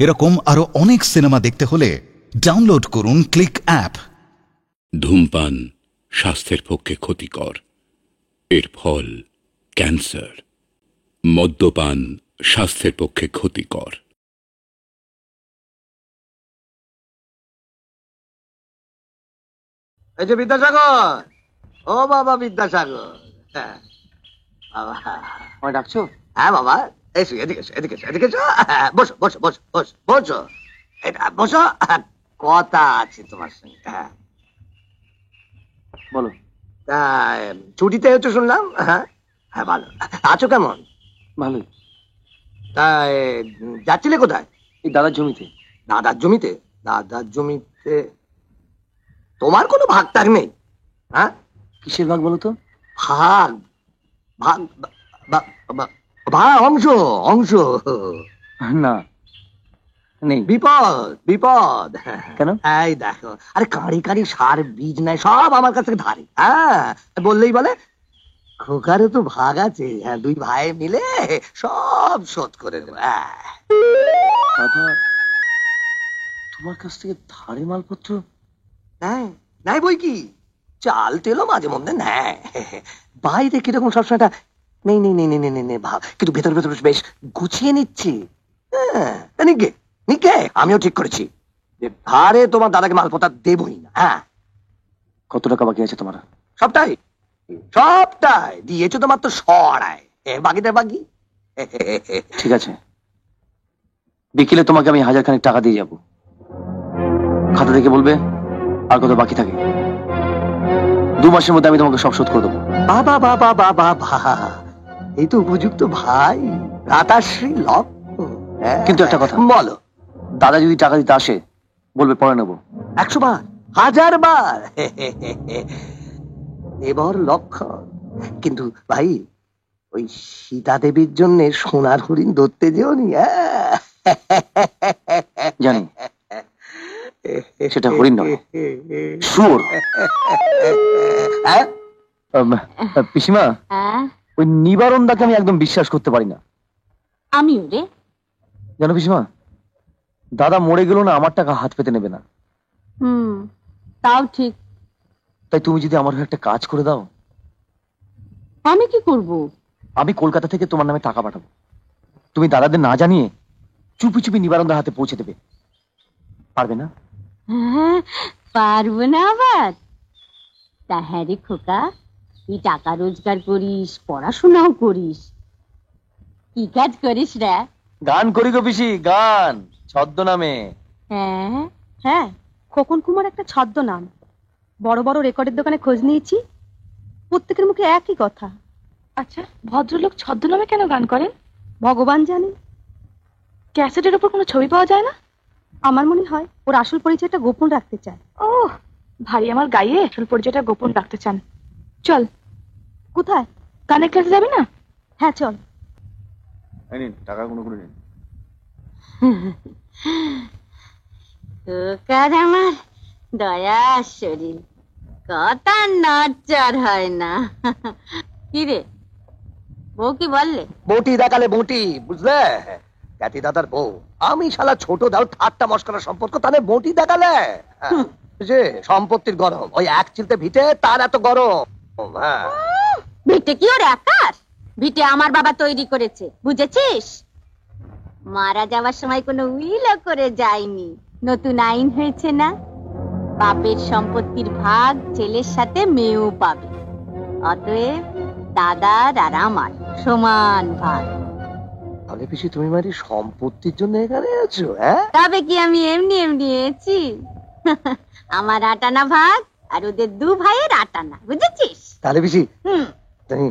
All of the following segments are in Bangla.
এরকম আরো অনেক সিনেমা দেখতে হলে ডাউনলোড করুন ক্লিক অ্যাপ। ধূমপান স্বাস্থ্যের পক্ষে ক্ষতিকর, এর ফল ক্যান্সার। মদ্যপান স্বাস্থ্যের পক্ষে ক্ষতিকর। এই যে বিদ্যাসাগর, ও বাবা বিদ্যাসাগর, হ্যাঁ বাবা, আমায় ডাকছো? হ্যাঁ বাবা, এসো এদিকে এসো, এদিকে এসো, এদিকে এসো, বসো বসো বসো বসো বসো, এটা বসো, কথা আছে তোমার সঙ্গে। হ্যাঁ বলো। তা ছুটিতে হচ্ছে শুনলাম? হ্যাঁ হ্যাঁ, ভালো আছো? কেমন? ভালোই। তাই যাচ্ছিলে কোথায়? এই দাদার জমিতে। দাদার জমিতে? দাদার জমিতে তোমার কোনো ভাগ টাগ নেই? হ্যাঁ, কিসের ভাগ বলো তো? ভাগ ভাগ ভাগ অংশ অংশ না, নেই। বিপদ বিপদ। কেন? এই দেখো, আরে কাঁড়ি কাঁড়ি সার বীজ নাই, সব আমার কাছ থেকে ধারে। হ্যাঁ, বললেই বলে খোকারও তো ভাগ আছে। হ্যাঁ, দুই ভাই মিলে সব শোধ করে দেবো। দাদা তোমার কাছ থেকে ধারে মালপত্র নেয়? নাই বই কি, চাল তেলও মাঝে মধ্যে নেয়। বাইরে কিরকম সবসময় একটা নেই নেই নেই নেই নেই নেই ভাব, কিন্তু ভেতর ভেতর বেশ গুছিয়ে নিচ্ছি। হ্যাঁ, নিকে নিকে আমিও ঠিক করেছি যে ধারে তোমার দাদাকে মালপত্র দেবই না। হ্যাঁ। কত টাকা বাকি আছে তোমার? সবটাই সবটাই দিয়েছো তোমার তো সরায়, বাকিটা বাকি। ঠিক আছে, বিকেলে তোমাকে আমি 1000 খানিক টাকা দিয়ে যাবো। খাতা দেখে বলবে আর কত বাকি থাকে। 2 মাসের মধ্যে আমি তোমাকে সব শোধ করে দেবো। বাবা বাবা বাবা বাবা, এই তো উপযুক্ত ভাই, রাতাশ্রী লক্ষ্য। কিন্তু একটা কথা বলো। দাদা যদি টাকা দিতে আসে বলবে পরে নেবো। 100 বার 1000 বার এবার লক্ষণ। কিন্তু ভাই, ওই সীতা দেবীর জন্য সোনার হরিণ ধরতে যেও নি। জানি সেটা হরিণ নয়, শুয়োর। পিসিমা, ওই নিবারণদাকে আমি একদম বিশ্বাস করতে পারি না। আমিও রে। জানো পিসিমা, দাদা মরে গেল না আমার টাকা হাত পেতে নেবে না। তাও ঠিক। তাই তুমি যদি আমার হয়ে একটা কাজ করে দাও। আমি কি করব? আমি কলকাতা থেকে তোমার নামে টাকা পাঠাবো, তুমি দাদাদের না জানিয়ে চুপি চুপি নিবারণদার হাতে পৌঁছে দেবে। পারবে না? পারবো না আবার? তা হ্যাঁ রে খোকা, তুই টাকা রোজগার করিস, পড়াশোনাও করিস, কি কাজ করিস রে? গান করি গো পিসি, গান ছদ্মনামে। হ্যাঁ হ্যাঁ, খোকন কুমার একটা ছদ্মনাম। বড় বড় রেকর্ডের দোকানে খোঁজ নিয়েছি, প্রত্যেকের মুখে একই কথা। আচ্ছা, ভদ্রলোক ছদ্মনামে কেন গান করেন? ভগবান জানে। ক্যাসেটের উপর কোনো ছবি পাওয়া যায় না? আমার মনে হয় ওর আসল পরিচয়টা গোপন রাখতে চায়। ও ভারী আমার গায়ে আসল পরিচয়টা গোপন রাখতে চান। চল। কোথায়? গানের ক্লাসে যাবি না? হ্যাঁ চল। টাকা কোনো করে নিন। তোকার আমার দয়া শরীর, কথা নড়চড় হয় না। কি রে বউ, কি বললে? বটি দেখালে বটি, বুঝলে? খ্যাতি দাদার বউ। আমি শালা ছোট দাও ঠাট্টা মস্করার সম্পর্ক, তাহলে বটি দেখালে। যে সম্পত্তির গরম, ওই এক চিলতে ভিটে তার এত গরম। হ্যাঁ, ভিটে কি ওর একার? ভিটে আমার বাবা তৈরি করেছে, বুঝেছিস? মারা যাওয়ার সময় কোনো উইলও করে যায়নি, নতুন আইন হয়েছে না, বাপের সম্পত্তির ভাগ ছেলের সাথে মেয়েও পাবে। অতএব দাদার আর আমার সমান ভাগ। তাহলে পিসি তুমি মানে সম্পত্তির জন্য এখানে আছো? হ্যাঁ, তবে কি আমি এমনি এমনি এসেছি? আমার 8 আনা ভাগ আর ওদের 2 ভাইয়ের 8 আনা, বুঝেছিস? তাহলে পিসি তুমি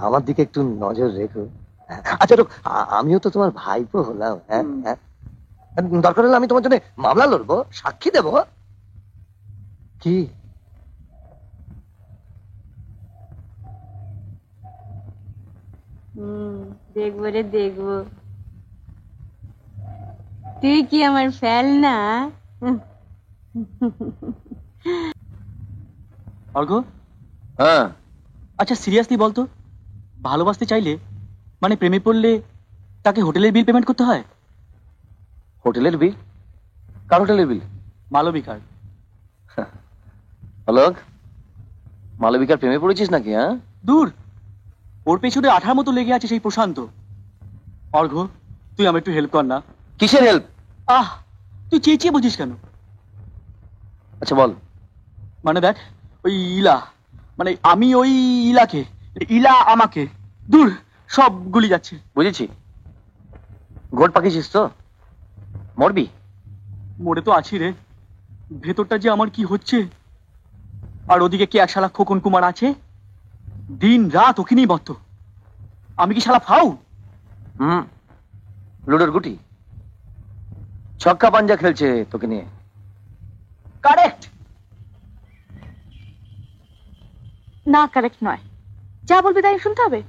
আমার দিকে একটু নজর রেখো। আচ্ছা, আমিও তো তোমার ভাইপো হলাম। হ্যাঁ হ্যাঁ, দরকার হলে আমি তোমার জন্য মামলা লড়বো, সাক্ষী দেবো। কি দেখবো রে দেখবো, তুই কি আমার ফেল না? অর্ঘ, হ্যাঁ আচ্ছা সিরিয়াসলি বলতো, ভালোবাসতে চাইলে মানে প্রেমে পড়লে তাকে হোটেলের বিল পেমেন্ট করতে হয়? হোটেলের বিল? কার হোটেলের বিল? মালবিকার। অলোক, মালবিকার প্রেমে পড়েছিস নাকি? হ্যাঁ, দূর, ওর পেছনে আঠার মতো লেগে আছে সেই প্রশান্ত। অর্ঘ্য, তুই আমার একটু হেল্প কর না। কিসের হেল্প? আহ, তুই চেঁচিয়ে বুঝিস কেন? আচ্ছা বল। মানে দেখ, ওই ইলা, মানে আমি ওই ইলাকে, ইলা আমাকে, দূর, সব গুলি যাচ্ছে। বুঝেছি। ঘোট পাকিয়েছিস তো? মরবি। মরে তো আছি রে, ভেতরটা যে আমার কি হচ্ছে। আর ওদিকে কি এক শালা খোকন কুমার আছে, দিন রাত ওকে নিয়ে বত্ত। আমি কি শালা ফাউ? লুডোর গুটি, ছক্কা পাঞ্জা খেলছে তোকে নিয়ে। কারেক্ট না, কারেক্ট নয়। যা বলবি তাই শুনতে হবে।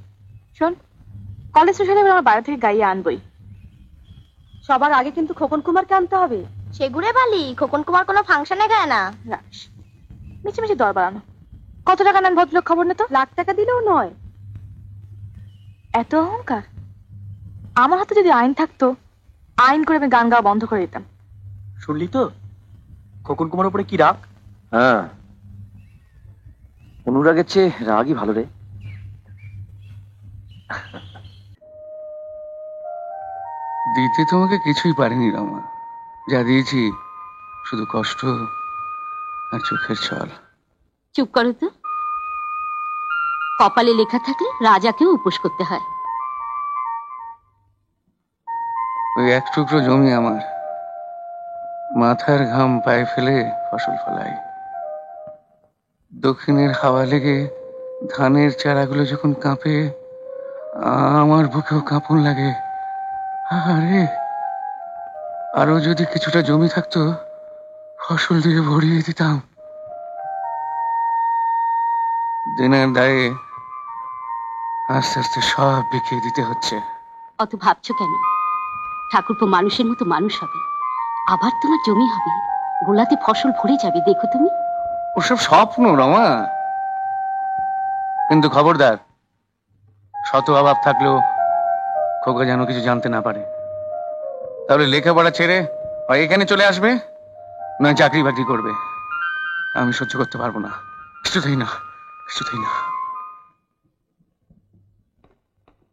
শোন, কলেজ শেষ হলে এবার আমার বাইরে থেকে গাইয়ে আনবই। সবার আগে কিন্তু খোকন কুমারকে আনতে হবে। সেগুড়ে বালি, খোকন কুমার কোনো ফাংশনে গায় না। রাস, মিছে মিছে দর বাড়ানো। কত টাকা নেন ভদ্রলোক, খবর নে তো। লাখ টাকা দিলেও নয়। এত অহংকার! আমার হাতে যদি আইন থাকতো, আইন করে আমি গান গাওয়া বন্ধ করে দিতাম। শুনলি তো খোকন কুমার উপরে কি রাগ? হ্যাঁ, অনুরাগের চেয়ে রাগই ভালো রে। দিতে তোমাকে কিছুই পারিনি রমা, যা দিয়েছি শুধু কষ্ট আর চোখের ছল। চুপ করো তো। কপালে লেখা থাকলে রাজাকেও উপোস করতে হয়। ওই এক টুকরো জমি আমার, মাথার ঘাম পায়ে ফেলে ফসল ফলাই। দক্ষিণের হাওয়া লেগে ধানের চারাগুলো যখন কাঁপে, আমার বুকেও কাঁপন লাগে। আরে, আরো যদি কিছুটা জমি থাকতো, ফসল দিয়ে ভরিয়ে দিতাম। দিনের দায়ে আস্তে আস্তে সব বিকিয়ে দিতে হচ্ছে। অত ভাবছো কেন? ঠাকুরপো মানুষের মতো মানুষ হবে, আবার তোমার জমি হবে, গোলাতে ফসল ভরে যাবে। দেখো তুমি। ওসব স্বপ্ন রমা। কিন্তু খবরদার, শত অভাব থাকলেও খোকা যেন কিছু জানতে না পারে। তাহলে লেখাপড়া ছেড়ে হয় এখানে চলে আসবে, নয় চাকরি বাকরি করবে। আমি সহ্য করতে পারবো না, কিছুতেই না, কিছুতেই না।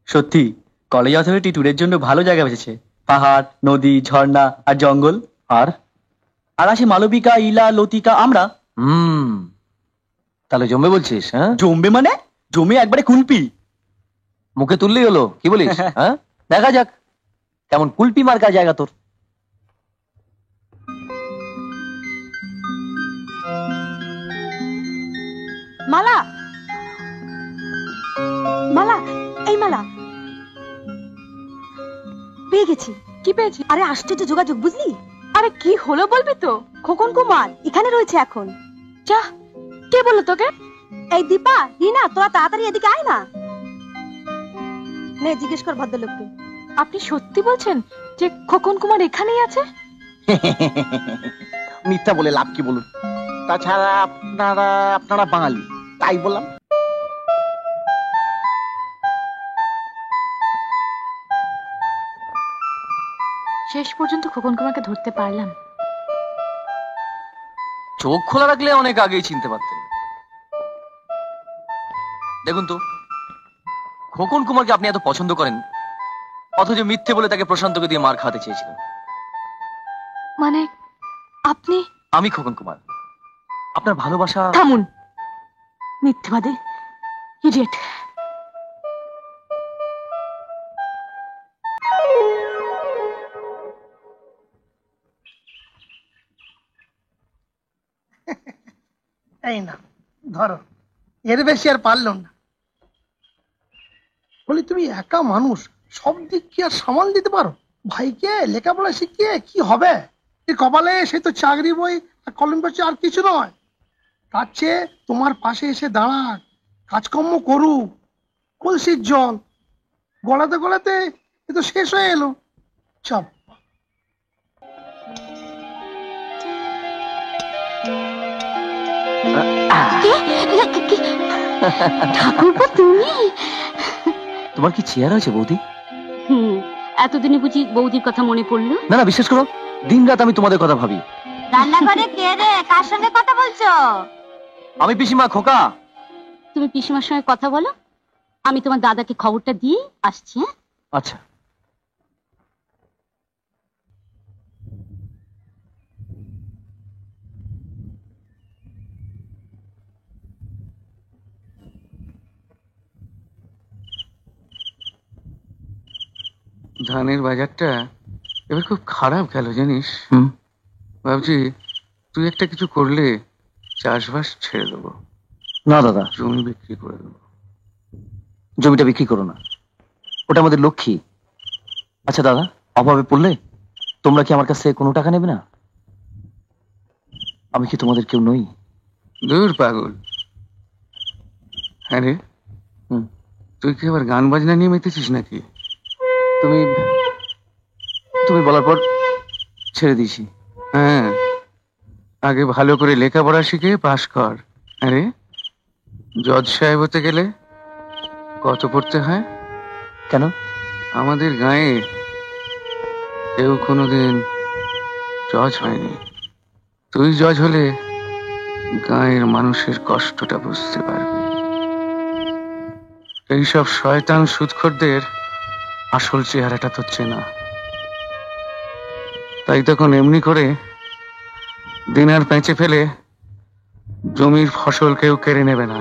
সত্যি কলেজ অথরিটি ট্যুরের জন্য ভালো জায়গা বেঁচেছে। পাহাড়, নদী, ঝর্ণা আর জঙ্গল। আর আর আসে মালবিকা, ইলা, লতিকা, আমরা। তাহলে জমবে বলছিস? হ্যাঁ, জমবে মানে জমে একবারে কুলপি। মুখে তুললেই হলো, কি বলিস? হ্যাঁ, দেখা যাক কেমন কুলপি মার্কা জায়গা তোর। মালা, মালা, এই মালা পেয়ে গেছি। কি পেয়েছি? আরে আশ্চর্য যোগাযোগ, বুঝলি? আরে কি হলো বলবি তো? খোকন কুমার এখানে রয়েছে এখন। যা, কে বললো তোকে? এই দীপা, রিনা, তোরা তাড়াতাড়ি এদিকে আয় না। নে, জিজ্ঞেস কর ভদ্রলোককে। আপনি সত্যি বলছেন যে খোকন কুমার এখানেই আছে? মিথ্যা বলে লাভ কি বলুন? তাছাড়া আপনারা বাঙালি, তাই বললাম। শেষ পর্যন্ত খোকন কুমারকে ধরতে পারলাম। চোখ খোলা রাখলে অনেক আগেই চিনতে পারতেন। দেখুন তো, খোকন কুমারকে আপনি এত পছন্দ করেন, অথচ মিথ্যে বলে তাকে প্রশান্তকে দিয়ে মার খাওয়াতে চেয়েছিলেন। মানে আপনি? আমি খোকন কুমার, আপনার ভালোবাসা। থামুন, মিথ্যেবাদী, ইডিয়েট। এই না, ধরো, এর বেশি আর পারলাম না। বলি, তুমি একা মানুষ, সব দিক কি আর সামাল দিতে পারো? ভাইকে লেখাপড়া শিখিয়ে কি হবে? কপালে সে তো চাকরি বই আর কলম করছে, আর কিছু নয়। তার চেয়ে তোমার পাশে এসে দাঁড়াক, কাজকর্ম করুক। কলসির জল গলাতে গলাতে এ তো শেষ হয়ে এলো। চপ ঠাকুরপো, তুমি? তোমার কি চেয়ার আছে বৌদি? এতদিনে বুঝি বৌদির কথা মনে পড়লো? না না, বিশ্বাস করো, দিন রাত আমি তোমাদের কথা ভাবি। রান্নাঘরে কে রে? কার সঙ্গে কথা বলছো? আমি পিসিমা, খোকা। তুমি পিসিমার সঙ্গে কথা বলো, আমি তোমার দাদাকে খবরটা দিয়ে আসছি। হ্যাঁ, আচ্ছা। ধানের বাজারটা এবার খুব খারাপ গেল জানিস। ভাবছি তুই একটা কিছু করলে চাষবাস ছেড়ে দেবো। না দাদা, জমি বিক্রি করে দেবো। জমিটা বিক্রি করো না, ওটা আমাদের লক্ষ্মী। আচ্ছা দাদা, অভাবে পড়লে তোমরা কি আমার কাছে কোনো টাকা নেবে না? আমি কি তোমাদের কেউ নই? দূর পাগল। হ্যাঁ রে, তুই কি আবার গান বাজনা নিয়ে মেতেছিস নাকি? তুমি তুমি বলার পর ছেড়ে দিয়েছি। হ্যাঁ, আগে ভালো করে লেখাপড়া শিখে পাশ কর। আরে জজ সাহেব হতে গেলে কত পড়তে হয়? কেন? আমাদের গাঁয়ে কেউ কোনোদিন জজ হয়নি। তুই জজ হলে গাঁয়ের মানুষের কষ্টটা বুঝতে পারবি। এইসব শয়তান সুদখোরদের আসল চেহারাটা তো চেনা। তাই তখন এমনি করে দিনার পেঁচে ফেলে জমির ফসল কেউ কেড়ে নেবে না।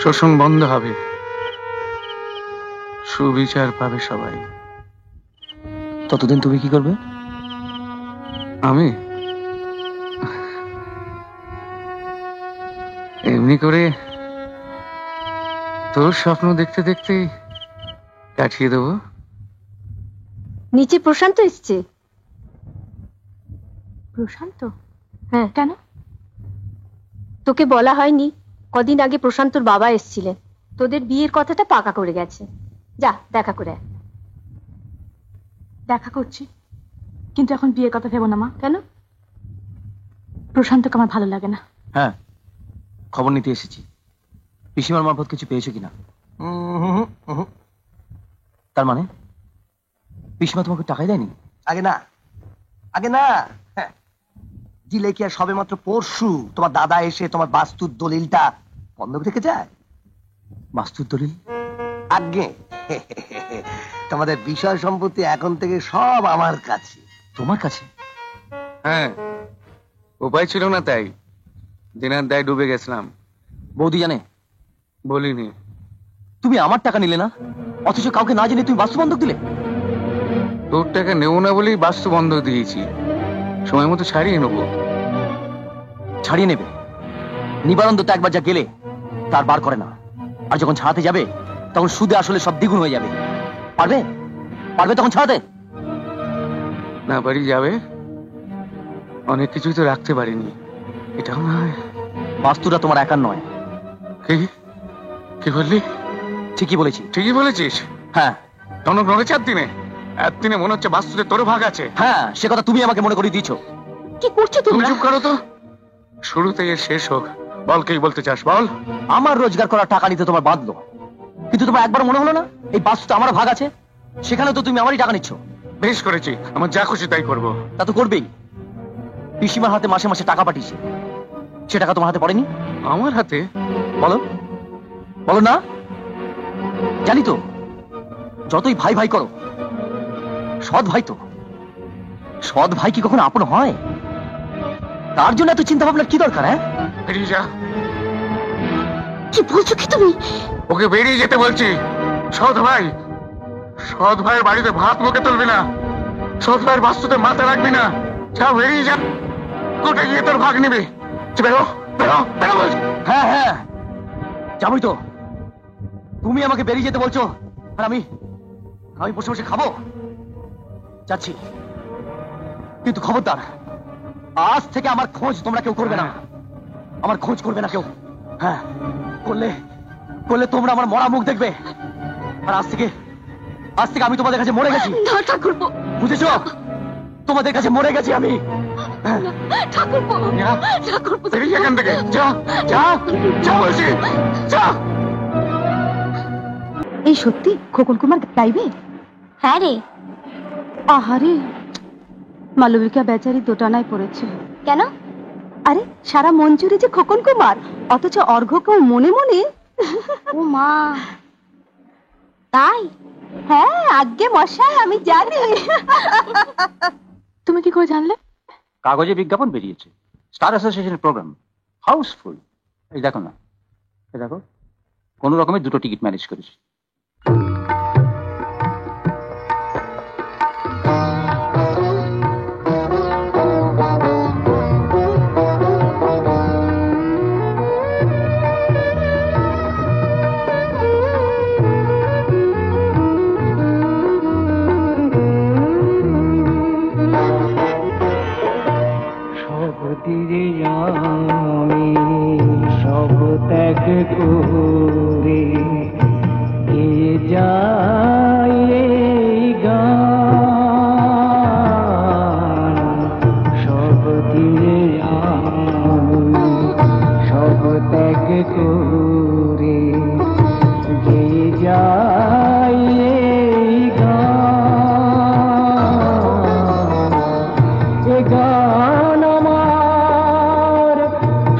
শোষণ বন্ধ হবে, সুবিচার পাবে সবাই। ততদিন তুমি কি করবে? আমি এমনি করে তোর স্বপ্ন দেখতে দেখতেই কাটিয়ে দেবো। নিচে প্রশান্ত এসছে। প্রশান্ত? হ্যাঁ। কেন? তোকে বলা হয়নি? কদিন আগে প্রশান্তর বাবা এসেছিলেন, তোদের বিয়ের কথাটা পাকা করে গেছে। যা দেখা করে আয়। দেখা করছি, কিন্তু এখন বিয়ের কথা ভেবো না মা। কেন? প্রশান্তকে আমার ভালো লাগে না। হ্যাঁ, খবর নিতে এসেছি। পিসিমার মারফত কিছু পেয়েছো কিনা? তার মানে পিসিমা তোমাকে টাকাই দেয়নি? আগে না, আগে না। হ্যাঁ, দিলে কি আর সবে মাত্র পরশু তোমার দাদা এসে তোমার বাস্তুর দলিলটা বন্ধক রেখে যায়? বাস্তুর দলিল? আগে তোমাদের বিষয় সম্পত্তি এখন থেকে সব আমার কাছে। তোমার কাছে? হ্যাঁ, উপায় ছিল না তাই দিনার দায় ডুবে গেছিলাম। বৌদি জানে? বলিনি। তুমি আমার টাকা নিলে না, অথচ কাউকে না জেনে তুমি বাস্তু বন্ধক দিলে। তোর টাকা নেবো না বলেই বাস্তু বন্ধক দিয়েছি, সময় মতো ছাড়িয়ে নেবো। ছাড়িয়ে নেবে? নিবারণ তো একবার যা গেলে তার বার করে না, আর যখন ছাড়াতে যাবে তখন সুদে আসলে সব দ্বিগুণ হয়ে যাবে। পারবে? পারবে তখন ছাড়াতে? না পারি যাবে, অনেক কিছুই তো রাখতে পারিনি। এটাও নয়। বাস্তুটা তোমার একার নয়। কি কি বললি? ঠিকই বলেছি। ঠিকই বলেছিস? হ্যাঁ। টনক নড়েছে একদিনে মনে হচ্ছে বাস্তুতে তোর ভাগ আছে। হ্যাঁ, সে কথা তুমি আমাকে মনে করিয়ে দিয়েছো। কি করছো তুমি? তোমরা? চুপ করো তো, শুরুতে এর শেষ হোক। বল, কি বলতে চাস বল। আমার রোজগার করা টাকা নিতে তোমার বাঁধলো, কিন্তু তোমার একবার মনে হলো না এই বাস্তুতে আমার ভাগ আছে? সেখানে তো তুমি আমারই টাকা নিচ্ছ। বেশ করেছি, আমার যা খুশি তাই করবো। তা তো করবেই। পিসিমার হাতে মাসে মাসে টাকা পাঠিয়েছে, সে টাকা তোমার হাতে পড়েনি? আমার হাতে? বলো বলো না। জানি তো, যতই ভাই ভাই করো, সৎ ভাই তো, সৎ ভাই কি কখনো আপন হয়? তার জন্য এত চিন্তা ভাবনার কি দরকার? হ্যাঁ, বেরিয়ে যা। কি বলছো কি তুমি? ওকে বেরিয়ে যেতে বলছি। সৎ ভাই, সৎ ভাইয়ের বাড়িতে ভাত মুখে তুলবি না, সৎ ভাইয়ের বাস্তুতে মাথা রাখবি না। যা, বেরিয়ে যা। কোথায় গিয়ে তোর ভাগ নিবি? বেরো বেরো বেরো বলছি। হ্যাঁ হ্যাঁ, যাবই তো। তুমি আমাকে বেরিয়ে যেতে বলছো, আর আমি আমি বসে বসে খাবো? যাচ্ছি, কিন্তু খবরদার, আজ থেকে আমার খোঁজ তোমরা কেউ করবে না। আমার খোঁজ করবে না কেউ। হ্যাঁ, করলে করলে তোমরা আমার মরা মুখ দেখবে। আর আজ থেকে আমি তোমাদের কাছে মরে গেছি। ঠাকুরপো, বুঝেছো? তোমাদের কাছে মরে গেছি আমি। ঠাকুরপো, ঠাকুরপো, বেরিয়ে এখান থেকে যা যা যা বলছি, যা। এই সত্যি খোকন কুমার গাইবে? হ্যাঁ রে। আহারে, মালবিকা বেচারি দোটানায় পড়েছে। কেন? আরে সারা মন জুড়ে যে খোকন কুমার, অথচ অর্ঘ্যকেও মনে মনে। ও মা, তাই? হ্যাঁ আজ্ঞে মশাই, আমি জানি। তুমি কি করে জানলে? কাগজে বিজ্ঞাপন বেরিয়েছে, স্টার অ্যাসোসিয়েশনের প্রোগ্রাম, হাউসফুল। এই দেখো না, এই দেখো, কোনো রকমের 2টো টিকিট ম্যানেজ করেছি। আমি সব ত্যাগ করে কে যাই এই গান, সব দিয়ে আমি সব ত্যাগ করে কে যাই এই গান, এ গান আমার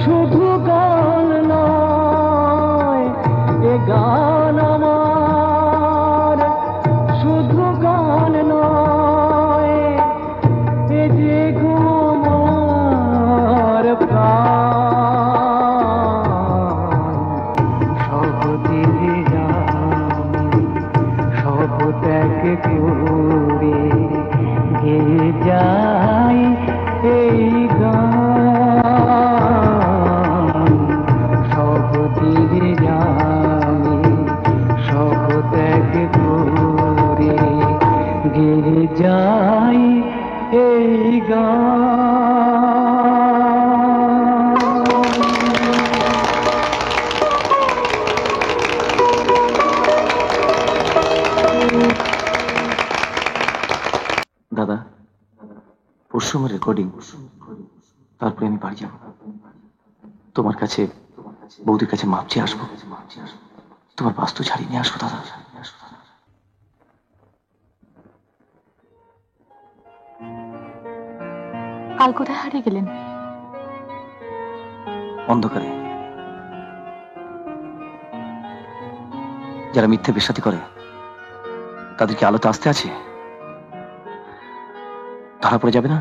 শুধু গান নয়, এ গান আমার শুধু গান নয়, এ যে আমার প্রাণ, সব দিয়ে আমি সব ত্যাগ করে গে যাই এই গান, সব দিয়ে আমি সব ত্যাগ করে গে যাই এই গান। দাদা, পরশু আমার রেকর্ডিং, তারপরে আমি বাড়ি যাব। তোমার কাছে, বৌদির কাছে মাপ চেয়ে আসবো, তোমার বাস্তু ছাড়িয়ে নিয়ে আসবো দাদা। কাল কোথায় হারিয়ে গেলেন? অন্ধকারে যারা মিথ্যে বিশ্বাতি করে তাদেরকে আলোতে আসতে আছে, ধরা পড়ে যাবে না?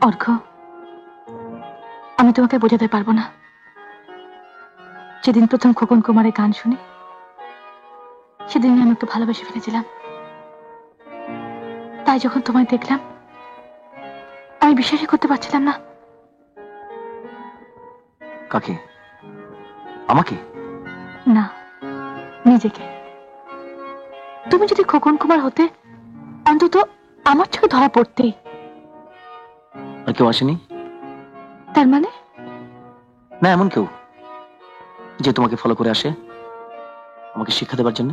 অর্ঘ্য, আমি তোমাকে বোঝাতে পারবো না। যেদিন প্রথম খোকন কুমারের গান শুনি, সেদিন আমি একটু ভালোবেসে ফেলেছিলাম। তাই যখন তোমায় দেখলাম, আমি বিশ্বাসই করতে পারছিলাম না। কাকে? আমাকে? না, নিজেকে। তুমি যদি খোকন কুমার হতে, অন্তত আমার চোখে ধরা পড়তেই। আর কেউ আসেনি? তার মানে? না, এমন কেউ যে তোমাকে ফলো করে আসে আমাকে শিক্ষা দেবার জন্য।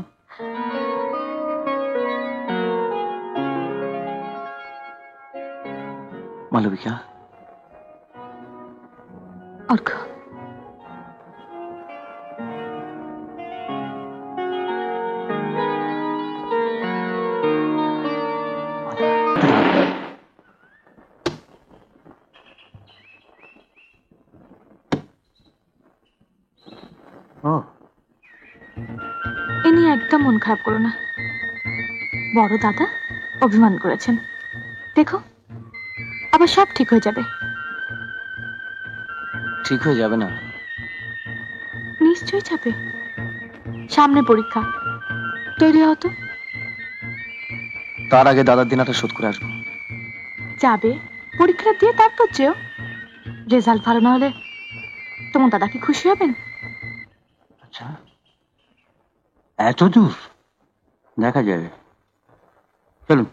মালবিকা, অর্ঘ্য, এ নিয়ে একদম মন খারাপ করো না। বড় দাদা অভিমান করেছেন, দেখো আবার সব ঠিক হয়ে যাবে। ঠিক হয়ে যাবে না? নিশ্চয়ই যাবে। সামনে পরীক্ষা, তৈরি হও তো। তার আগে দাদার দিনাটা শোধ করে আসবো। যাবে, পরীক্ষা দিয়ে তারপর যেও। রেজাল্ট ভালো না হলে তোমার দাদা কি খুশি হবেন? আচ্ছা, এত দূর দেখা যাবে, চলুন।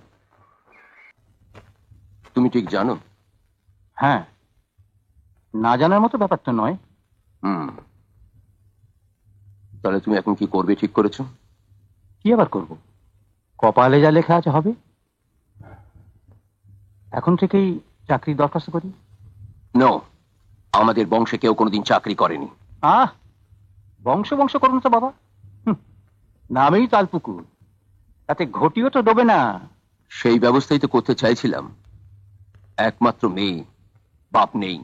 তুমি ঠিক জানো? হ্যাঁ, না জানার মতো ব্যাপার তো নয়। তাহলে তুমি এখন কি করবে ঠিক করেছো? কি আবার করব, কপালে যা লেখা আছে হবে। এখন থেকেই চাকরির দরখাস্ত করি। নো, আমাদের বংশে কেউ কোনোদিন চাকরি করেনি। বংশ বংশ করুন তো বাবা। নামেই তালপুকুর, তাতে ঘটিও তো ডোবে না। সেই ব্যবস্থাই তো করতে চাইছিলাম। একমাত্র মেয়ে, বাপ নেই,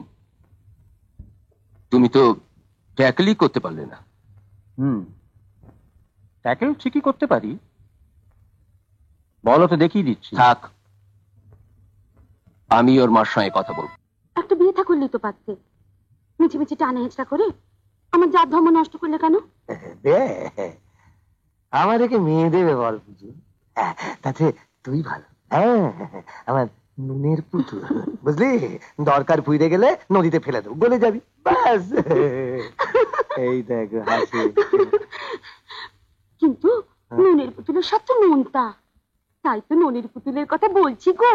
তুমি তো ট্যাকেলই করতে পারলে না। ট্যাকেল ঠিকই করতে পারি, বলো তো দেখিয়ে দিচ্ছি। থাক, আমি ওর মার সঙ্গে কথা বলবো। একটা বিয়ে থা করলেই তো পারতে, মিছি মিছি টানা হেঁচড়া করে আমার জাত ধর্ম নষ্ট করলে কেন? আমার একে মেয়ে দেবে বল পুজো, তাতে তুই ভালো। হ্যাঁ, আমার নুনের পুতুল, বুঝলি? দরকার পুইরে গেলে নদীতে ফেলে দেবো, গলে যাবি, ব্যাস। এই দেখ হাসি। কিন্তু নুনের পুতুলের সাথে নুনটা, তাই তো নুনের পুতুলের কথা বলছি গো।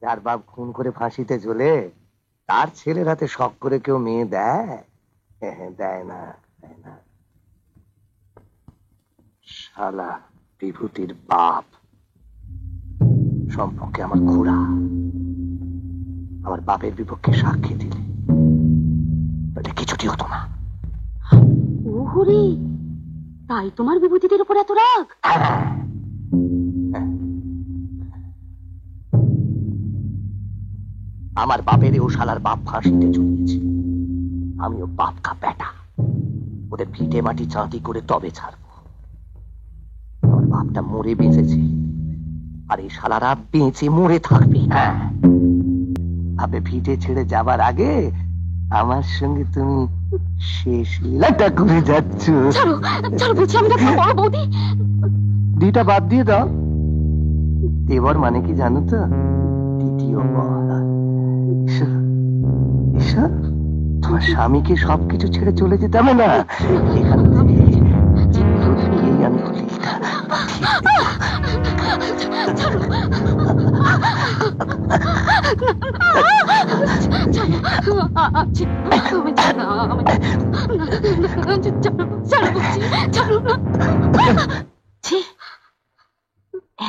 যার বাপ খুন করে ফাঁসিতে ঝোলে, তার ছেলের হাতে শখ করে কেউ মেয়ে দেয়? দেয় না, দেয় না। শালা বিভূতির বাপ সম্পর্কে আমার খুড়া আমার বাপের বিপক্ষে সাক্ষী দিলে কিছুটি হতো না। ওহরে, তাই তোমার বিভূতিদের উপর এত রাগ? আমার বাপের ও শালার বাপ ফাঁসিতে ঝুলিয়েছে, আমিও বাপ কা বেটা, ওদের ভিটে মাটি চাঁদি করে তবে ছাড়বো। আমার বাপটা মরে বেঁচেছে, আর এই শালারা বেঁচে মরে থাকবে। হ্যাঁ, ভাবে ভিটে ছেড়ে যাবার আগে আমার সঙ্গে তুমি শেষ লীলাটা করে যাচ্ছ। বৌদি, দুইটা বাদ দিয়ে দাও। দেবর মানে কি জানো তো? দ্বিতীয় বর। তোমার স্বামীকে সবকিছু ছেড়ে চলে যেতে হবে না, এখান থেকে আমি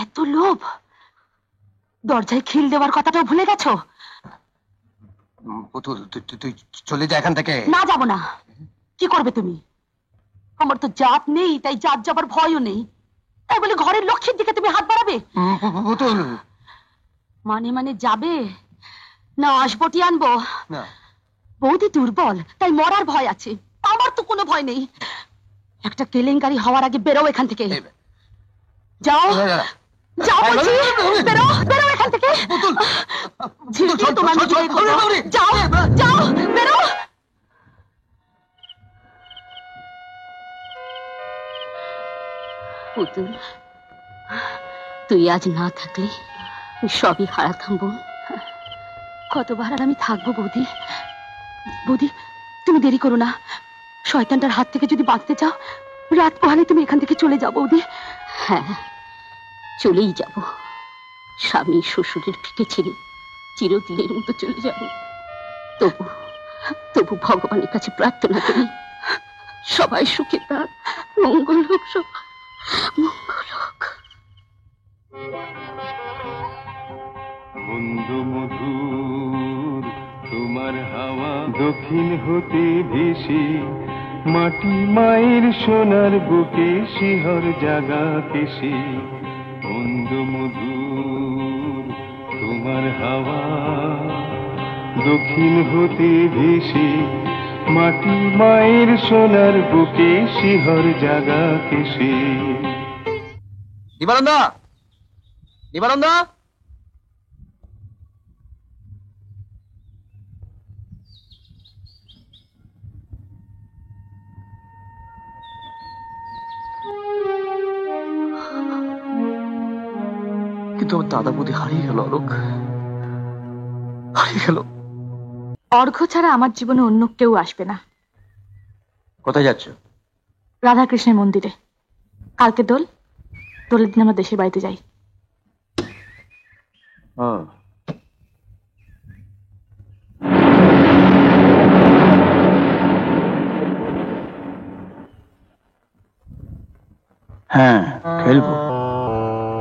এত লোভ, দরজায় খিল দেওয়ার কথাটাও ভুলে গেছো? পুতুল, তুই চলে যা এখান থেকে। না, যাবো না। কি করবে তুমি? আমার তো জাত নেই, তাই জাত যাবার ভয়ও নেই, তাই বলে ঘরের লক্ষ্মীর দিকে তুমি হাত বাড়াবে? পুতুল, মানে মানে যাবে না আসবটি আনবো? না, বৌদি দুর্বল, তাই মরার ভয় আছে, আমার তো কোনো ভয় নেই। একটা কেলেঙ্কারি হওয়ার আগে বেরো এখান থেকে। যাও যাও বলছি, বেরো বেরো এখান থেকে। তোমার যাও যাও, বেরো। পুতুল, তুই আজ না থাকলে সবই হারাতাম বোন। কতবার আর আমি থাকবো বৌদি? বৌদি, তুমি দেরি করো না, শয়তানটার হাত থেকে যদি বাঁচতে চাও, রাত পোহালে তুমি এখান থেকে চলে যাও বৌদি। হ্যাঁ, চলেই যাব, স্বামী শ্বশুরের ফিকে ছেড়ে চিরদিনের মতো চলে যাব। তবু তবু ভগবানের কাছে প্রার্থনা করি, সবাই সুখে থাক, মঙ্গল হোক, সব মঙ্গল হোক। বন্ধু মধুর তোমার হাওয়া দক্ষিণ হতে ভেসে, মাটি মায়ের সোনার বুকে শিহর জাগা কেশে। বন্ধু মধুর তোমার হাওয়া দক্ষিণ হতে ভেসে, মাটি মায়ের সোনার বুকে শিহর জাগা কেশে। নিবারণদা, নিবারণদা, কিন্তু আমার দাদা বৌদি হারিয়ে গেল, অলোক হারিয়ে গেল। অর্ঘ্য ছাড়া আমার জীবনে অন্য কেউ আসবে না। কোথায় যাচ্ছ? রাধাকৃষ্ণের মন্দিরে। কালকে দোল, দোলের দিন আমরা দেশের বাড়িতে যাই। হ্যাঁ, খেলবো।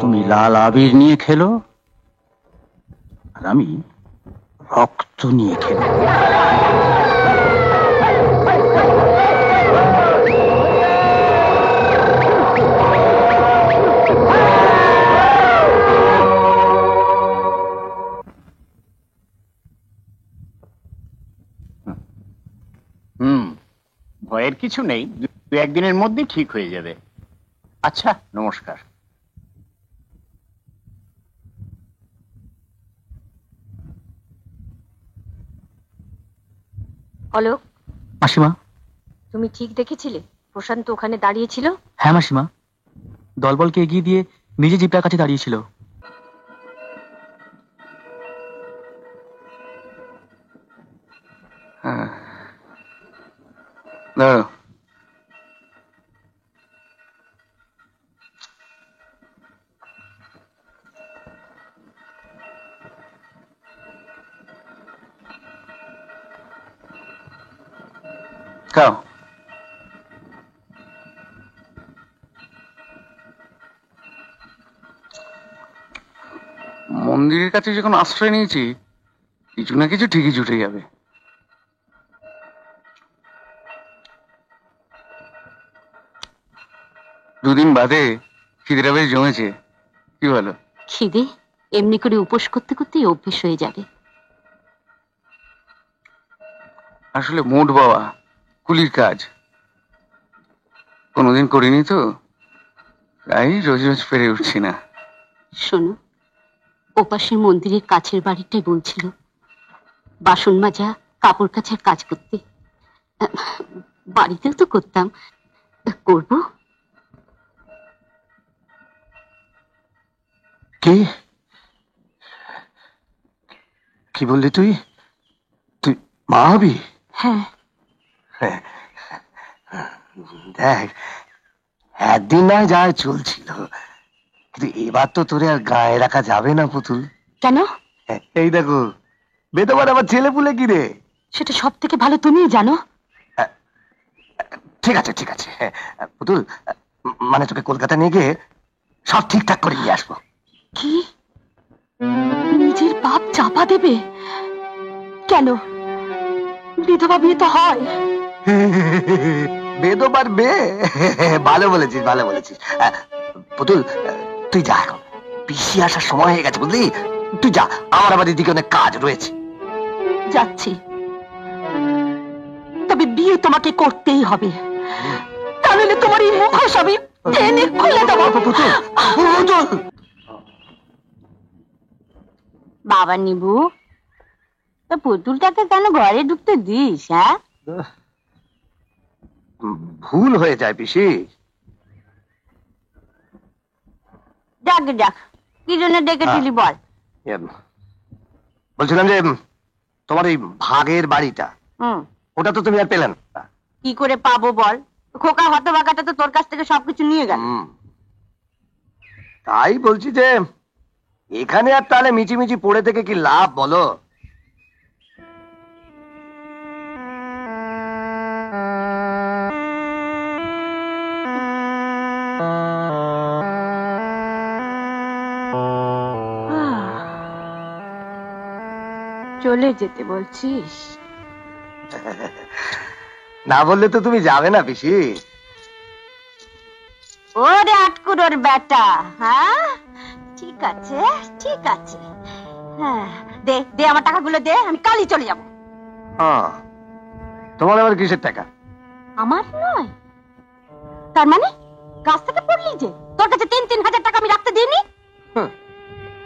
তুমি লাল আবির নিয়ে খেলো, আর আমি রক্ত নিয়ে খেলবো। কিছু নেই, দু একদিনের মধ্যেই ঠিক হয়ে যাবে। আচ্ছা, নমস্কার। অলোক, মাসিমা, তুমি ঠিক দেখেছিলে প্রশান্ত ওখানে দাঁড়িয়েছিল? হ্যাঁ মাসিমা, দলবলকে এগিয়ে দিয়ে নিজে জিপটার কাছে দাঁড়িয়েছিল। দাঁড়াও, খাও। মন্দিরের কাছে যখন আশ্রয় নিয়েছি, কিছু না কিছু ঠিকই জুটে যাবে। দুদিন বাদে খিদেটা বেশ জমেছে, কি বলো? খিদে এমনি করে উপোস করতে করতেই অভ্যেস হয়ে যাবে। আসলে মোট বাবা কুলির কাজ কোনোদিন করিনি তো, তাই রোজ রোজ পেরে উঠছি না। শোনো, ওপাশের মন্দিরের কাছের বাড়িটাই বলছিল বাসন মাজা, কাপড় কাচার কাজ করতে। বাড়িতেও তো করতাম, করব। কি কি বললি তুই? তুই মা হবি? হ্যাঁ। দেখ, একদিন নয় যায় চলছিল, কিন্তু এবার তো তোরে আর গায়ে রাখা যাবে না পুতুল। কেন? এই দেখো, বেদবার আবার ছেলে পুলে কি রে? সেটা সব থেকে ভালো তুমিই জানো। ঠিক আছে ঠিক আছে পুতুল, মানে তোকে কলকাতা নিয়ে গিয়ে সব ঠিকঠাক করে নিয়ে আসবো। কি? নিজের পাপ চাপা দেবে কেন? বিধবা বিয়ে তো হয়। বেদবার বে, ভালো বলেছিস ভালো বলেছিস। পুতুল, তুই যা, এখন পিসি আসার সময় হয়ে গেছে বুঝলি। তুই যা, আমার আবার এদিকে অনেক কাজ রয়েছে। যাচ্ছি, তবে বিয়ে তোমাকে করতেই হবে, তাহলে তোমার এই মুখোশ আমি টেনে খুলে দেবো। বাবা নিবু, পুতুলটাকে কেন ঘরে ঢুকতে দিস? হ্যাঁ, ভুল হয়ে যায় পিসি। যাক যাক, কি জন্য ডেকেছিলি বল। বলছিলাম যে তোমার এই ভাগের বাড়িটা, ওটা তো তুমি আর পেলে না। কি করে পাবো বল? খোকা হতভাগাটা তো তোর কাছ থেকে সবকিছু নিয়ে গেল। তাই বলছি যে এখানে আর তাহলে মিচিমিচি পড়ে থেকে কি লাভ বলো? চলে যেতে বলছিস? না বললে তো তুমি যাবে না পিসি। ওরে আটকুড়োর বেটা, হ্যাঁ ঠিক আছে ঠিক আছে, হ্যাঁ দে দে আমার টাকাগুলো দে, আমি কালই চলে যাব। তোমার আবার কিসের টাকা? আমার নয়, তার মানে গাছ থেকে পড়লি যে তোর কাছে 3,000 টাকা আমি রাখতে দিইনি?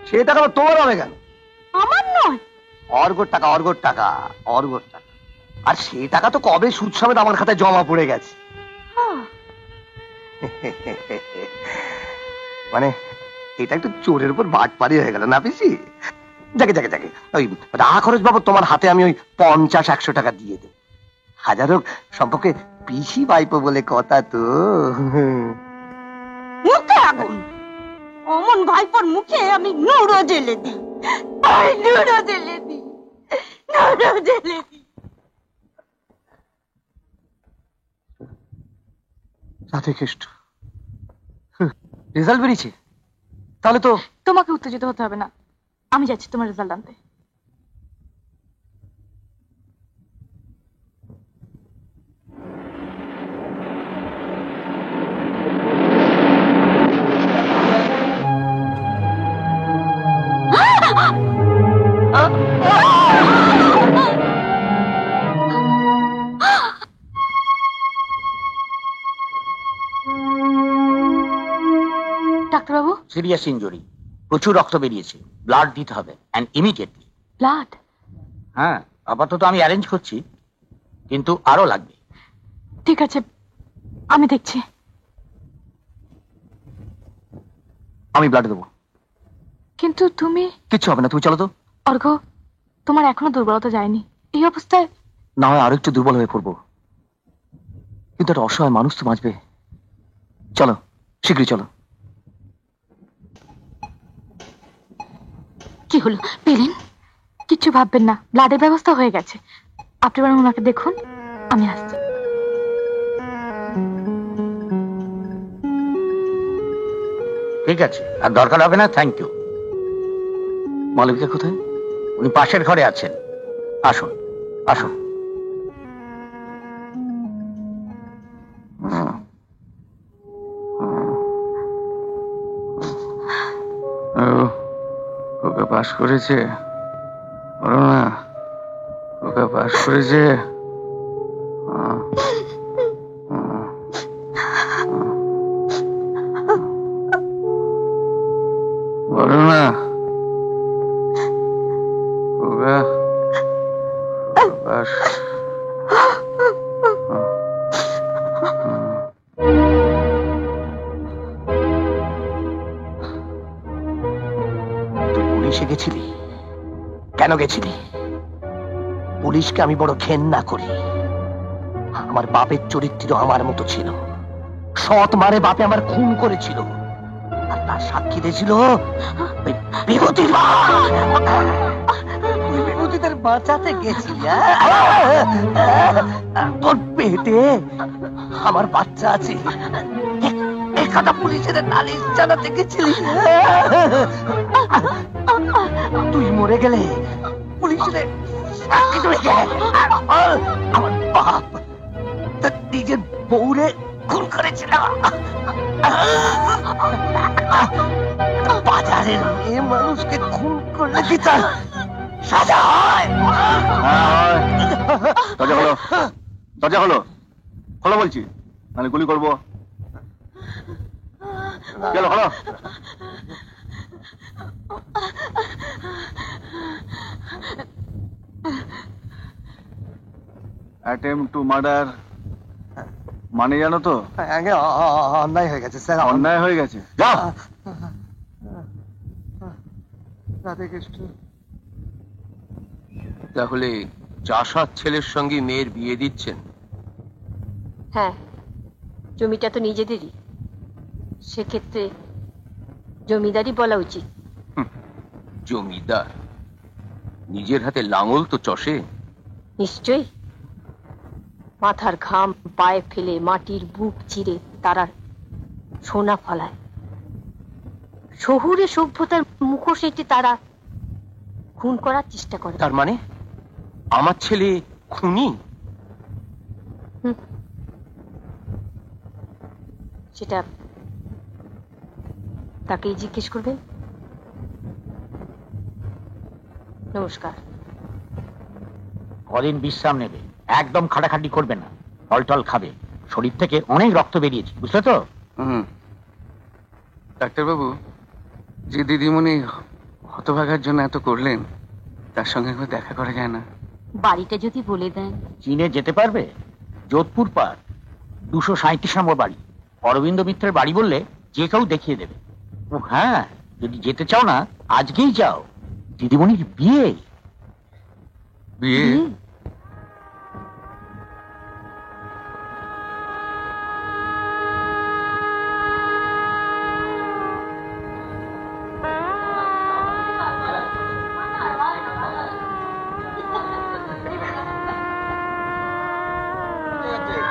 সে টাকা তোমার হবে কেন? আমার নয়, অর্ঘর টাকা অর্ঘর টাকা অর্ঘর টাকা। আর সেই টাকা তো কবে সুদ সমেত আমার খাতায় জমা পড়ে গেছে। মানে এটা একটু চোরের উপর বাটপারি হয়ে গেল না পিসি? যাকে যাকে যাকে, ওই রাহা খরচ বাবদ তোমার হাতে আমি ওই 50-100 টাকা দিয়ে দেব। হাজার হোক সম্পর্কে পিসি বাইপো বলে কথা তো। মুখে আগুন, অমন ভাইপোর মুখে আমি নুরো জেলে দিই, নুরো জেলে দিই, নুরো জেলে দিই। রাধে কৃষ্ণ, রেজাল্ট বেরিয়েছে? তাহলে তো তোমাকে উত্তেজিত হতে হবে না, আমি যাচ্ছি তোমার রেজাল্ট আনতে। ডাক্তারবাবু? সিরিয়াস ইনজুরি, প্রচুর রক্ত বেরিয়েছে, ব্লাড দিতে হবে এন্ড ইমিডিয়েটলি। ব্লাড? হ্যাঁ, আপাতত আমি অ্যারেঞ্জ করছি, কিন্তু আরো লাগবে। ঠিক আছে, আমি দেখছি। আমি ব্লাড দেবো। কিন্তু তুমি? কিচ্ছু হবে না, তুমি চলো তো। অর্ঘ্য, তোমার এখনো দুর্বলতা যায়নি। এই অবস্থায় না হয় আরো একটু দুর্বল হয়ে পড়বো, কিন্তু একটা অসহায় মানুষ তো বাঁচবে। চলো, শীঘ্রই চলো। কি হলো পেলেন? কিচ্ছু ভাববেন না, ব্লাডের ব্যবস্থা হয়ে গেছে। আপনি বরং ওনাকে দেখুন, আমি আসছি। ঠিক আছে, আর দরকার হবে না। Thank you. মালবিকা কোথায়? উনি পাশের ঘরে আছেন, আসুন আসুন। ওকে পাস করেছে, বলো না, ওকে পাস করেছে। বলো না, ওকে পাস। পুলিশে গেছিলি? কেন গেছিলি? পুলিশকে আমি বড় ঘেন্না করি। আমার বাপের চরিত্র আমার মতো ছিল। সৎ মারে বাপে আমার খুন করেছিল, আর তার সাক্ষী দিয়েছিল বিভূতির মা। তুই বিভূতিদের বাঁচাতে গেছিলি? তোর পেটে আমার বাচ্চা আছে, কথা পুলিশের নালিশ জানাতে গেছিলি। তুই মরে গেলে পুলিশের আমার বাপ তার নিজের বউরে খুন করেছিল। বাজারের মেয়ে মানুষকে খুন করলে কি তার সাজা হয়? দরজা হলো, দরজা হলো, খোলো বলছি, মানে গুলি করবো। চলো হলো। অ্যাটেম্প টু মার্ডার মানে জানো তো? অন্যায় হয়ে গেছে স্যার, অন্যায় হয়ে গেছে। যাও। তাহলে চাষার ছেলের সঙ্গে মেয়ের বিয়ে দিচ্ছেন? হ্যাঁ, জমিটা তো নিজেদেরই, সেক্ষেত্রে জমিদারই বলা উচিত। জমিদার নিজের হাতে লাঙল তো চষে? নিশ্চয়ই। মাথার ঘাম পায়ে ফেলে মাটির বুক চিরে তারা সোনা ফলায়। শহুরে সভ্যতার মুখোশ এঁটে তারা খুন করার চেষ্টা করে। তার মানে আমার ছেলে খুনি? সেটা তাকেই জিজ্ঞেস করবেন। নমস্কার। কদিন বিশ্রাম নেবে, একদম খাটাখাটি করবে না, টল টল খাবে। শরীর থেকে অনেক রক্ত বেরিয়েছে, বুঝলে তো? ডাক্তারবাবু, যে দিদিমণি হতভাগার জন্য এত করলেন, তার সঙ্গে একবার দেখা করা যায় না? বাড়িটা যদি বলে দেন। চীনে যেতে পারবে? যোধপুর পার, 237 নম্বর বাড়ি। অরবিন্দ মিত্রের বাড়ি বললে যে কেউ দেখিয়ে দেবে। ও হ্যাঁ, যদি যেতে চাও না আজকেই যাও, দিদিমণির বিয়ে। বিয়ে?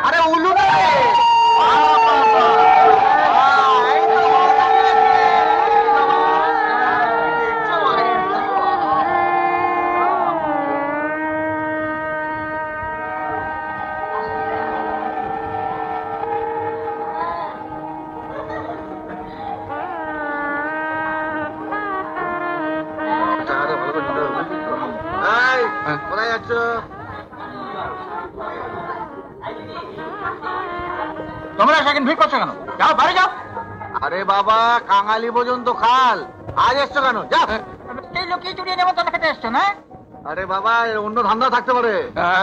আরে উলু কোথায় যাচ্ছ? তোমরা সেকেন্ড ভিড় করছো কেন? যাও বাড়ি যাও। আরে বাবা, কাঙালি পর্যন্ত খাল, আজ এসছো কেন? যা, এই লোককে চুরিয়ে নেবো তোর খেতে এসছো না? আরে বাবা, অন্য ধান্দা থাকতে পারে।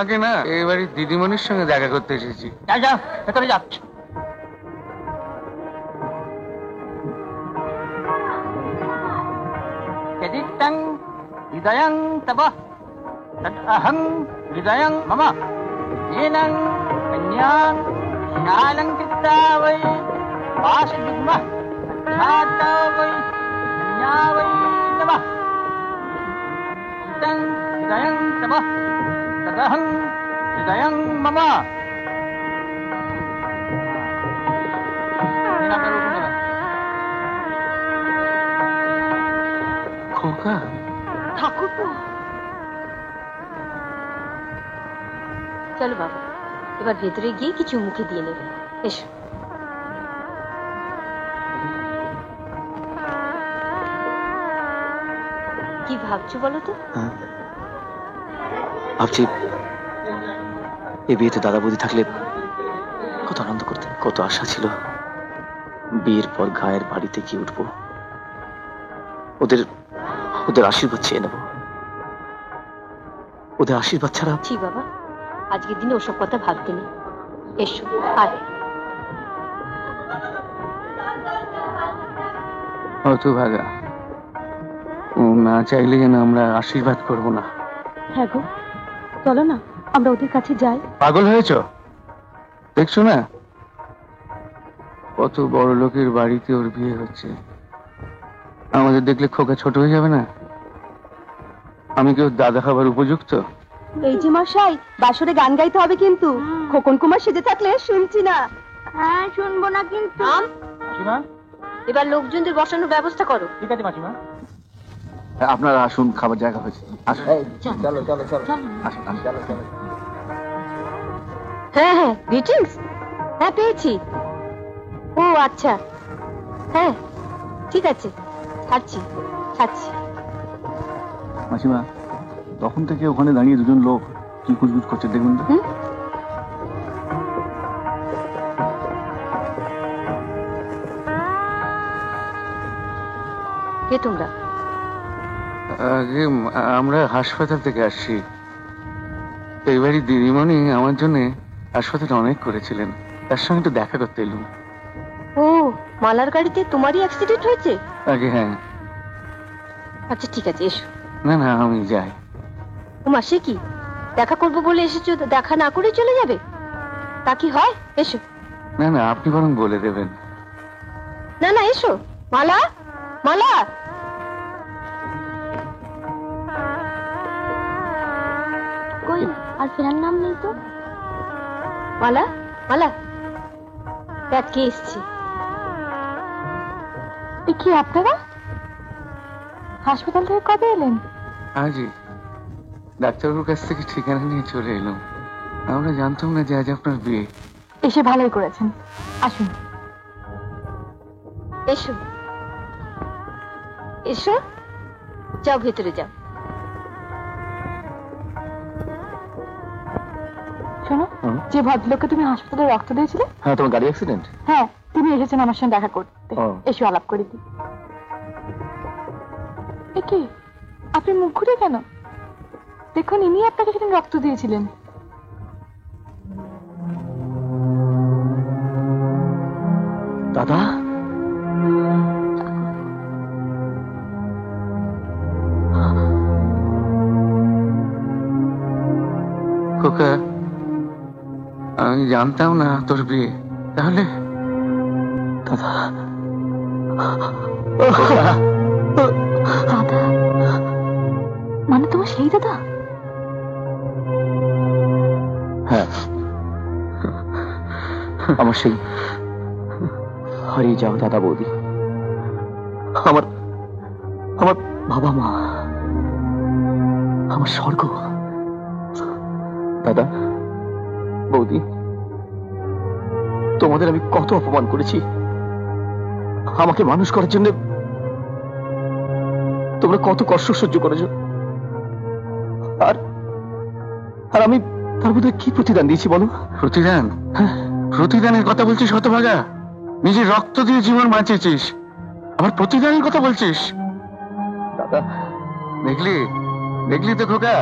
আগে না, এবারে দিদিমণির সঙ্গে দেখা করতে এসেছি। যা যা, ভেতরে যা। Keditang hidayang taba tadahang hidayang mama yenang kanyang sinalang kitaway pasigma tataway kanyaway taba keditang hidayang taba tadahang hidayang mama খোকা, ঠাকুরপো, চলো বাবা, এবার ভেতরে গিয়ে কিছু মুখে দিয়ে নেবে। এসো। কি ভাবছো বলো তো? ভাবছি এই বিয়েতে দাদা বৌদি থাকলে কত আনন্দ করতেন, কত আশা ছিল বিয়ের পর গায়ের বাড়িতে গিয়ে উঠবো, ওদের ওদের আশীর্বাদ চেয়ে নেব। ওদের আশীর্বাদ ছাড়া। ছি বাবা, আজকের দিনে ওসব কথা ভাবতে নেই। এসো। আয়। অত ভাগা, ও না চাইলে যেন আমরা আশীর্বাদ করব না। হ্যাঁ গো, চলো না আমরা ওদের কাছে যাই। পাগল হয়েছ? দেখছো না কত বড় লোকের বাড়িতে ওর বিয়ে হচ্ছে। আমাদের দেখলে খোকা ছোট হয়ে যাবে না? আমি কেউ দাদা খাবার উপযুক্ত? এই যে মশাই, বাসরে গান গাইতে হবে কিন্তু। খোকন কুমার সেজে থাকলে শুনছি না। হ্যাঁ, শুনবো না কিন্তু। এবার লোকজনদের বসানোর ব্যবস্থা করো। ঠিক আছে মাসিমা। আপনারা আসুন, খাবার জায়গা হয়েছে। আসুন। চলো চলো চলো। আসুন, চলো চলো। হ্যাঁ হ্যাঁ, গ্রিটিংস। হ্যাঁ পেয়েছি। ও আচ্ছা, হ্যাঁ ঠিক আছে, ছাড়ছি ছাড়ছি। মাসিমা, তখন থেকে ওখানে দাঁড়িয়ে দুজন লোক কি কুচকুচ করছে দেখুন তো। কে তোমরা? আগে আমরা হাসপাতাল থেকে আসছি। এইবারই দিদিমণি আমার জন্য হাসপাতালে অনেক করেছিলেন, তার সঙ্গে একটু দেখা করতে এলুম। ও, মালার গাড়িতে তোমারই অ্যাক্সিডেন্ট হয়েছে? আগে হ্যাঁ। আচ্ছা ঠিক আছে, এসো। না না, আমি যাই। উমা, সে কি, দেখা করবো বলে এসেছো, দেখা না করে চলে যাবে? তা কি হয়? এসো। না না, আপনি বরং বলে দেবেন। না না, এসো। মালা, মালা। কই আর ফেরার নাম নেই তো। মালা, মালা, দেখ কে এসছে। কি আপনারা হাসপাতাল থেকে কবে এলেন? আজই ডাক্তারবাবুর কাছ থেকে ঠিকানা নিয়ে চলে এলাম। আমরা জানতাম না যে আজ আপনার বিয়ে। এসে ভালোই করেছেন, আসুন। এসো এসো, যাও ভেতরে যাও। শোনো, যে ভদ্রলোককে তুমি হাসপাতালে রক্ত দিয়েছিলে, হ্যাঁ, তোমার গাড়ি অ্যাক্সিডেন্ট। হ্যাঁ, তিনি এসেছেন আমার সঙ্গে দেখা করতে। এসো আলাপ করে দিই। কি আপনি মুখ ঘুরে কেন? দেখুন, ইনি আপনাকে সেদিন রক্ত দিয়েছিলেন। দাদা, খোকা, আমি জানতাম না তোর বিয়ে। তাহলে দাদা, দাদা মানে তোমার সেই দাদা? হ্যাঁ, আমার সেই হারিয়ে যাও দাদা বৌদি, আমার আমার বাবা মা, আমার স্বর্গ। দাদা বৌদি, তোমাদের আমি কত অপমান করেছি। আমাকে মানুষ করার জন্য তোমরা কত কষ্ট সহ্য করেছো, আর আর আমি তার মধ্যে কি প্রতিদান দিয়েছি বলো? প্রতিদান? প্রতিদানের কথা বলছিস হতভাগা? নিজের রক্ত দিয়ে জীবন বাঁচিয়েছিস, আবার প্রতিদানের কথা বলছিস? দাদা, দেখলি দেখলি তো খোকা,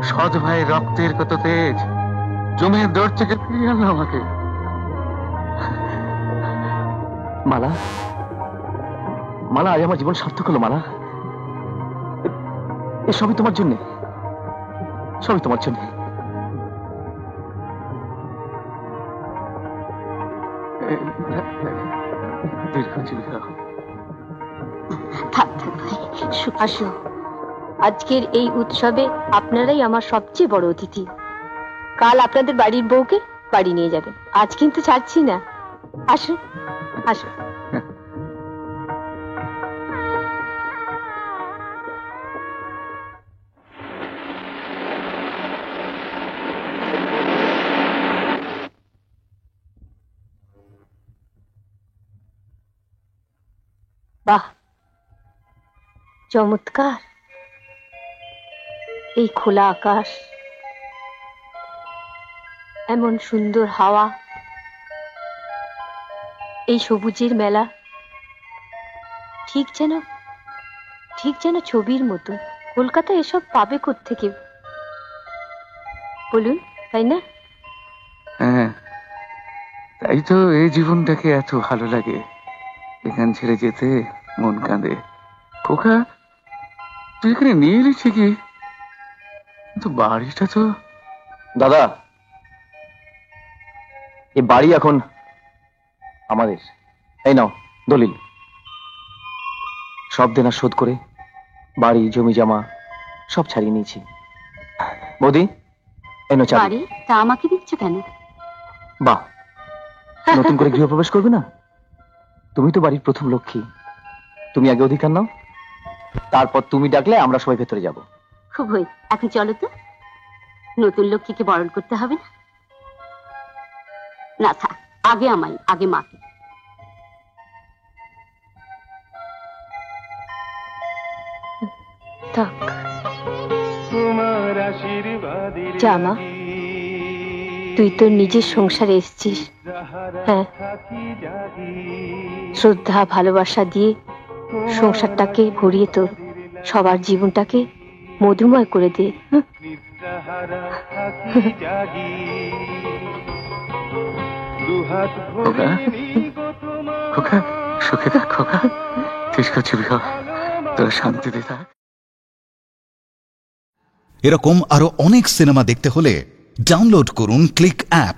সৎ ভাইয়ের রক্তের কত তেজ, জমির দৌড় থেকে ফিরিয়ে আনলো আমাকে। মালা, মালা, আজ আমার জীবন সার্থক হলো মালা। সবই তোমার জন্যে, সবই তোমার জন্যে। আসো, আজকের এই উৎসবে আপনারাই আমার সবচেয়ে বড় অতিথি। কাল আপনাদের বাড়ির বউকে বাড়ি নিয়ে যাবেন, আজ কিন্তু ছাড়ছি না। আসুন আসুন। বাহ, চমৎকার! এই খোলা আকাশ, এমন সুন্দর হাওয়া, এই সবুজের মেলা, ঠিক যেন ছবির মতো। কলকাতা এসব পাবে কোত্থেকে বলুন, তাই না? হ্যাঁ, তাই তো এই জীবনটাকে এত ভালো লাগে। এখান ছেড়ে যেতে মন কাঁদে। খোকা, তুই এখানে নিয়ে এলি ঠিকই, কিন্তু বাড়িটা তো... দাদা, এই বাড়ি এখন আমাদের। এই নাও দলিল, সব দেনা শোধ করে বাড়ি জমি জমা সব ছাড়িয়ে নিয়েছি। বৌদি, এই নাও চাবি। তা আমাকে দিচ্ছ কেন? বাহ, নতুন করে গৃহপ্রবেশ করবে না? তুমি তো বাড়ির প্রথম লক্ষ্মী, তুমি আগে অধিকার নাও, তারপর তুমি ডাকলে আমরা সবাই ভেতরে যাব। খুব হই, এখন চলো তো। নতুন লক্ষ্মীকে বরণ করতে হবে না? না থাক, আগে আমায়, আগে মাকে। থাক, যা মা, তুই তোর নিজের সংসারে এসেছিস। হ্যাঁ, শ্রদ্ধা ভালোবাসা দিয়ে সংসারটাকে ভরিয়ে তোর সবার জীবনটাকে মধুময় করে দে। খোকা, সুখে থাক খোকা, ঠিক আছে, তোর শান্তিতে থাক। এরকম আরো অনেক সিনেমা দেখতে হলে ডাউনলোড করুন ক্লিক অ্যাপ।